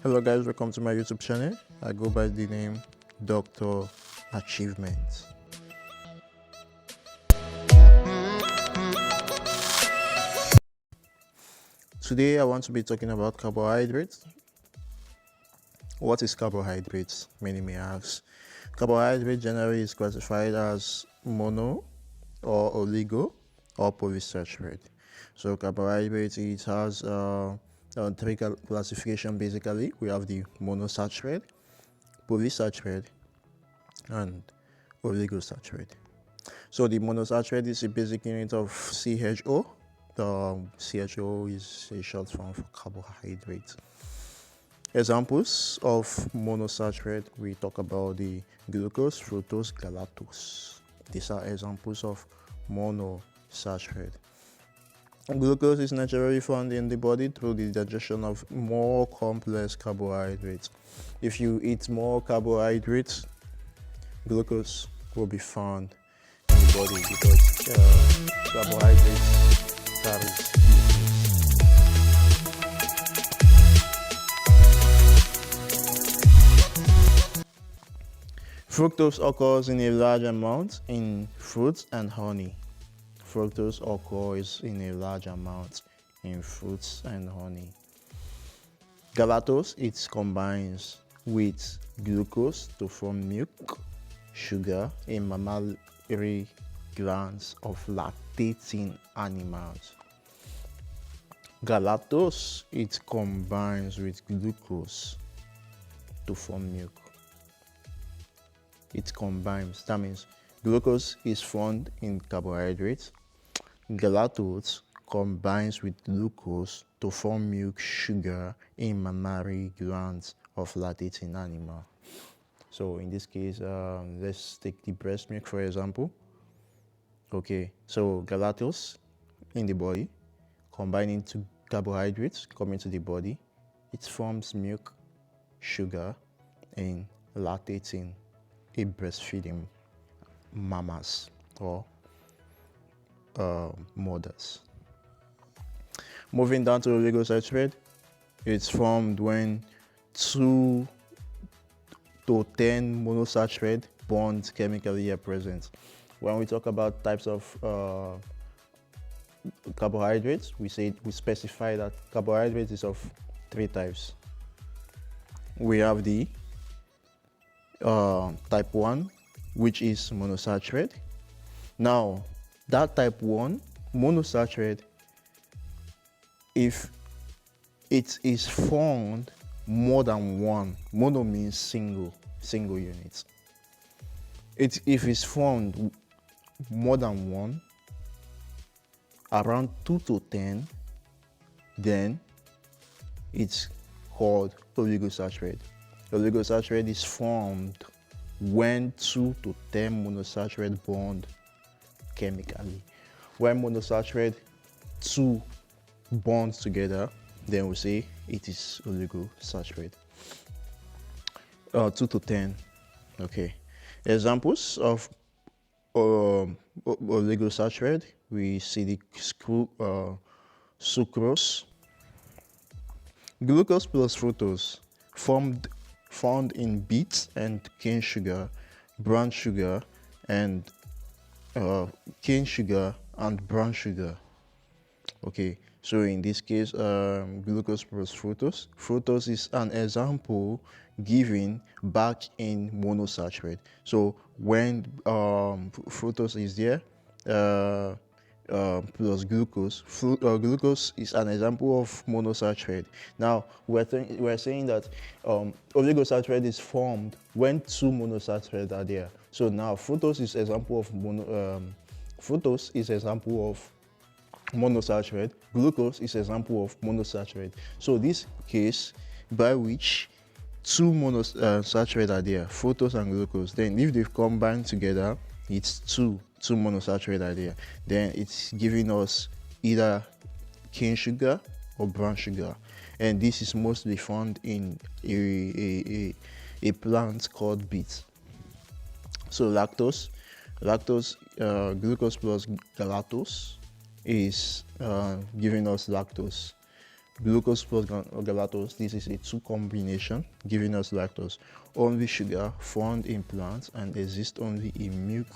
Hello guys, welcome to my YouTube channel. I go by the name Dr. Achievement. Today I want to be talking about carbohydrates. What is carbohydrates? Many may ask. Carbohydrate generally is classified as mono or oligo or polysaccharide. So carbohydrates, it has three classification basically. We have the monosaccharide, polysaccharide, and oligosaccharide. So the monosaccharide is a basic unit of CHO. The CHO is a short form for carbohydrate. Examples of monosaccharide, we talk about the glucose, fructose, galactose. These are examples of monosaccharide. Glucose is naturally found in the body through the digestion of more complex carbohydrates. If you eat more carbohydrates, glucose will be found in the body because carbohydrates carries glucose. Fructose occurs in a large amount in fruits and honey. Fructose occurs in a large amount in fruits and honey. Galactose, it combines with glucose to form milk, sugar in mammary glands of lactating animals. Galactose, it combines with glucose to form milk. It combines, that means glucose is found in carbohydrates. Galactose combines with glucose to form milk sugar in mammary glands of lactating animal. So in this case, let's take the breast milk for example. Okay, so galactose in the body combining to carbohydrates coming to the body, it forms milk sugar in lactating a breastfeeding mamas or mothers. Moving down to oligosaccharide, it's formed when 2 to 10 monosaccharide bonds chemically are present. When we talk about types of carbohydrates, we specify that carbohydrates is of 3 types. We have the type 1, which is monosaccharide. Now, that type 1 monosaccharide, if it is formed more than one, mono means single units. If it's formed more than one, around 2 to 10, then it's called oligosaccharide. Oligosaccharide is formed when 2 to 10 monosaccharide bond chemically. When monosaccharide 2 bonds together, then we say it is oligosaccharide. 2 to 10. Okay. Examples of oligosaccharide, we see the sucrose, glucose plus fructose, found in beets and cane sugar, brown sugar, and cane sugar and brown sugar. Okay, so in this case, glucose plus fructose. Fructose is an example given back in monosaccharide. So when fructose is there, plus glucose. Glucose is an example of monosaccharide. Now we're saying that oligosaccharide is formed when 2 monosaccharides are there. So now fructose is example of monosaccharide. Glucose is example of monosaccharide. So this case by which 2 monosaccharides are there, fructose and glucose. Then if they combine together, it's 2 monosaccharide are there. Then it's giving us either cane sugar or brown sugar, and this is mostly found in a plant called beet. So lactose, glucose plus galactose is giving us lactose. Glucose plus galactose, this is a 2 combination giving us lactose. Only sugar found in plants and exists only in milk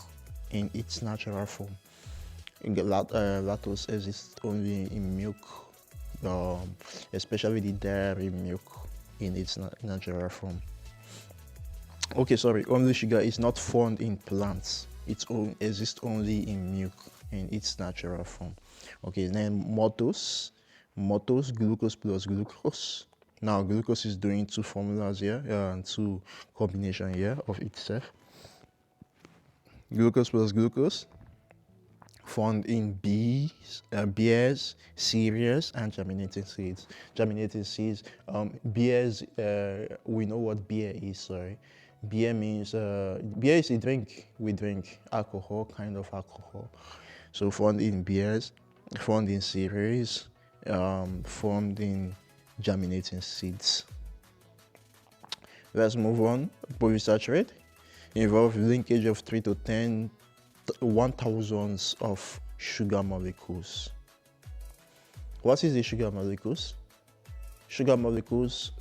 in its natural form. Lactose exists only in milk, especially the dairy milk in its natural form. Okay, sorry, only sugar is not found in plants. It exists only in milk in its natural form. Okay, then maltose, glucose plus glucose. Now glucose is doing 2 formulas here, and 2 combination here of itself. Glucose plus glucose found in beers, cereals, and germinating seeds. Beers, we know what beer is, sorry. Beer means, beer is a drink. We drink alcohol, kind of alcohol. So found in beers, found in cereals, found in germinating seeds. Let's move on. Polysaccharide involve linkage of 3 to 10 1,000s of sugar molecules. What is the sugar molecules? Sugar molecules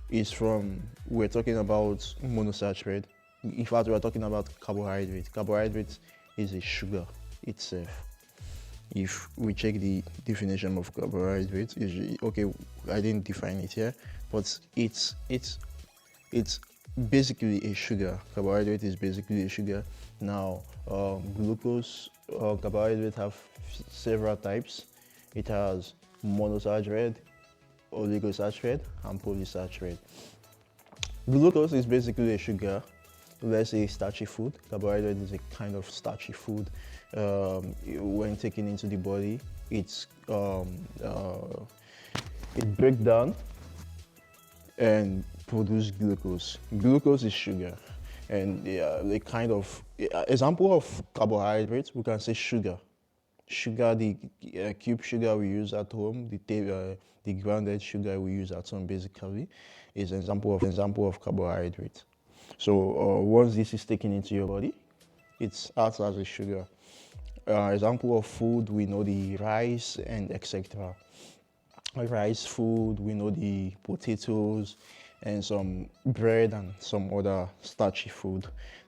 is from, we're talking about monosaccharide. In fact, we're talking about carbohydrate. Carbohydrate is a sugar itself. If we check the definition of carbohydrate, okay, I didn't define it here, but it's basically a sugar. Carbohydrate is basically a sugar. Now, glucose, carbohydrate have several types. It has monosaccharide, oligosaccharide, and polysaccharide. Glucose is basically a sugar. Let's say starchy food. Carbohydrate is a kind of starchy food. When taken into the body, it breaks down and produce glucose. Glucose is sugar, and the kind of example of carbohydrates, we can say sugar. Sugar, the cube sugar we use at home, the grounded sugar we use at home, basically, is an example of carbohydrate. So once this is taken into your body, it acts as a sugar. Example of food, we know the rice and etc. Rice food, we know the potatoes and some bread and some other starchy food.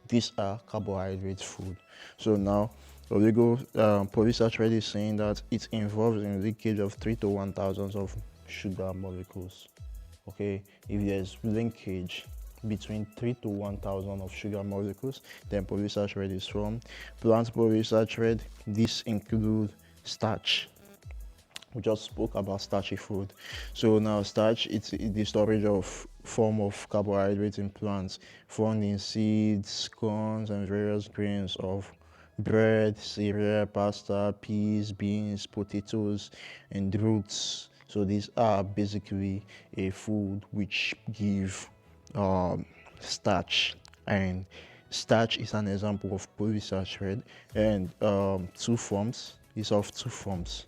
These are carbohydrate food. So now polysaccharide is saying that it involves in leakage of 3 to 1,000 of sugar molecules. Okay, if there's linkage between 3 to 1,000 of sugar molecules, then polysaccharide is formed. Plant polysaccharide, this includes starch. We just spoke about starchy food. So now starch, it's the storage of form of carbohydrates in plants, found in seeds, corns, and various grains of bread, cereal, pasta, peas, beans, potatoes, and roots. So these are basically a food which give starch, and starch is an example of polysaccharide, and 2 forms. It's of 2 forms: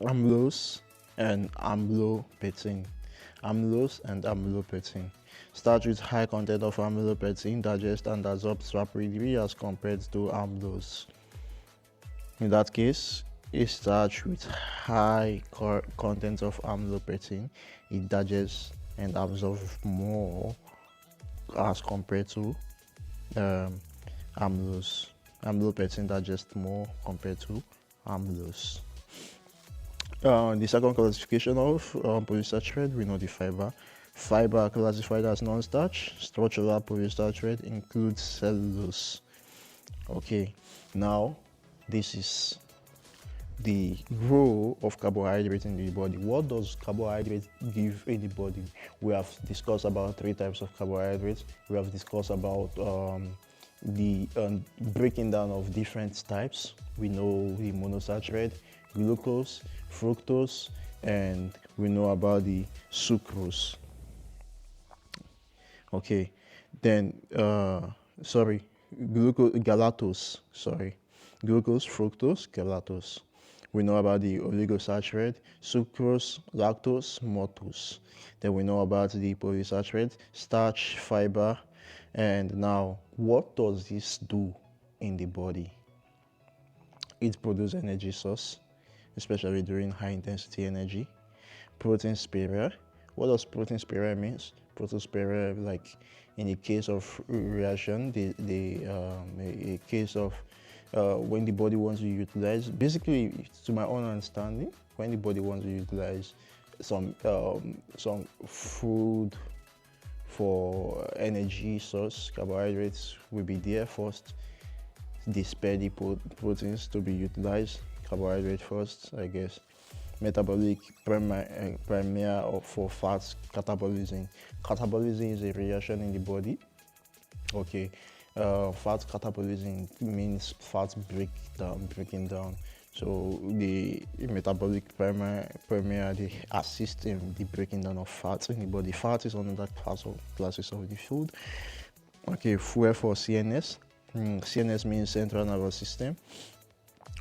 amylose and amylopectin. Amylose and amylopectin. Starch with high content of amylopectin digests and absorbs rapidly as compared to amylose. In that case, a starch with high content of amylopectin, it digests and absorbs more as compared to amylose. Amylopectin digests more compared to amylose. The second classification of polysaccharide, we know the fiber. Fiber are classified as non-starch. Structural polysaccharide includes cellulose. Okay, now this is the role of carbohydrate in the body. What does carbohydrate give in the body? We have discussed about 3 types of carbohydrates. We have discussed about the breaking down of different types. We know the monosaccharide, glucose, fructose, and we know about the sucrose. Okay, then galactose, glucose, fructose, galactose. We know about the oligosaccharide, sucrose, lactose, maltose. Then we know about the polysaccharide, starch, fiber. And now, what does this do in the body? It produces energy source, especially during high intensity energy. protein sparer. What does protein sparer means? Protein sparer, like in the case of reaction, a case of when the body wants to utilize, basically, to my own understanding, when the body wants to utilize some food for energy source, carbohydrates will be there first. They spare the proteins to be utilized. Carbohydrate first, I guess. Metabolic premier for fats catabolism. Catabolism is a reaction in the body. Okay, fat catabolism means fats breaking down. So the metabolic premier they assist in the breaking down of fats in the body. Fat is another classes of the food. Okay, fuel for CNS. CNS means central nervous system.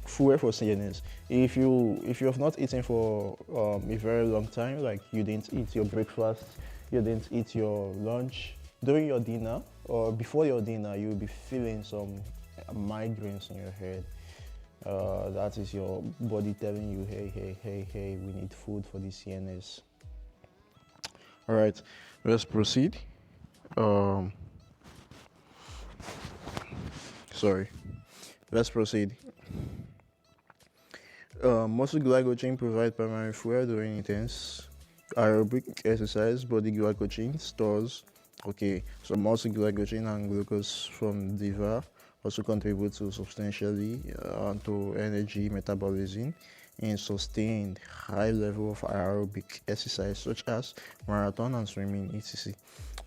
Fuel for CNS. If you have not eaten for a very long time, like you didn't eat your breakfast, you didn't eat your lunch, during your dinner or before your dinner, you'll be feeling some migraines in your head. That is your body telling you, hey, we need food for the CNS. All right, let's proceed. Let's proceed. Muscle glycogen provide primary fuel during intense aerobic exercise. Body glycogen stores. Okay, so muscle glycogen and glucose from liver also contribute to substantially to energy metabolism in sustained high level of aerobic exercise such as marathon and swimming, etc.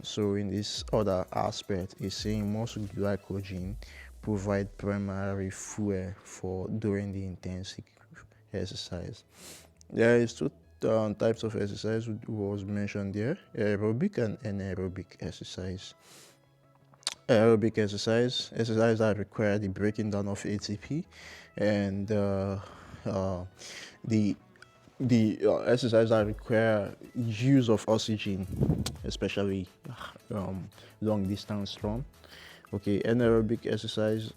So in this other aspect, is saying muscle glycogen provide primary fuel for during the intensive exercise. There is two types of exercise was mentioned there: aerobic and anaerobic exercise. Aerobic exercise that require the breaking down of ATP, and the exercise that require use of oxygen, especially long distance run. Okay, anaerobic exercise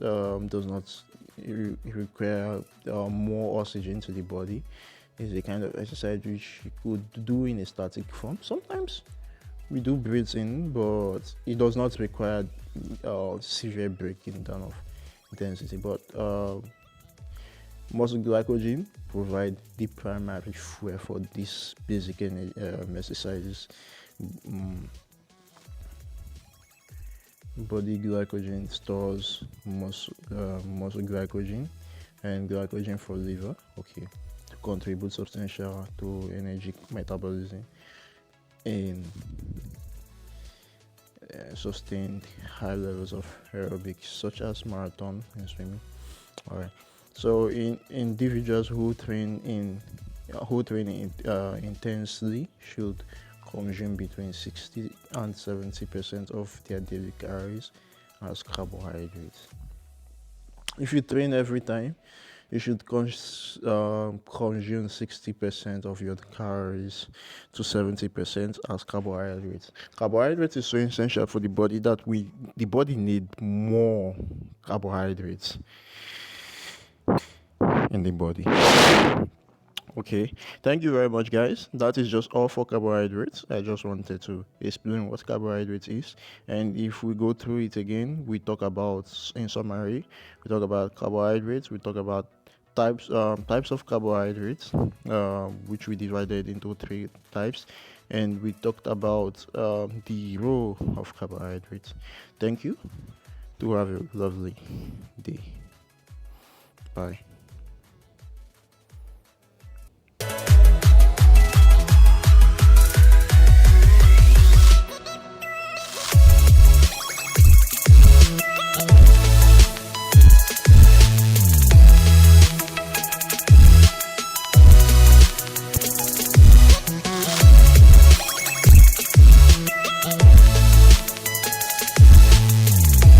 does not require more oxygen to the body. It's a kind of exercise which you could do in a static form. Sometimes we do breathe in, but it does not require severe breaking down of intensity. But muscle glycogen provide the primary fuel for these basic exercises. Body glycogen stores muscle glycogen and glycogen for liver. Okay, to contribute substantial to energy metabolism in sustained high levels of aerobics such as marathon and swimming. All right. So in individuals who train intensely should consume between 60 and 70% of their daily calories as carbohydrates. If you train every time, you should consume 60% of your calories to 70% as carbohydrates. Carbohydrates is so essential for the body that the body need more carbohydrates in the body. Okay, thank you very much, guys. That is just all for carbohydrates. I just wanted to explain what carbohydrates is, and if we go through it again, we talk about, in summary, we talk about carbohydrates, we talk about types of carbohydrates, which we divided into 3 types, and we talked about the role of carbohydrates. Thank you. Do have a lovely day. Bye.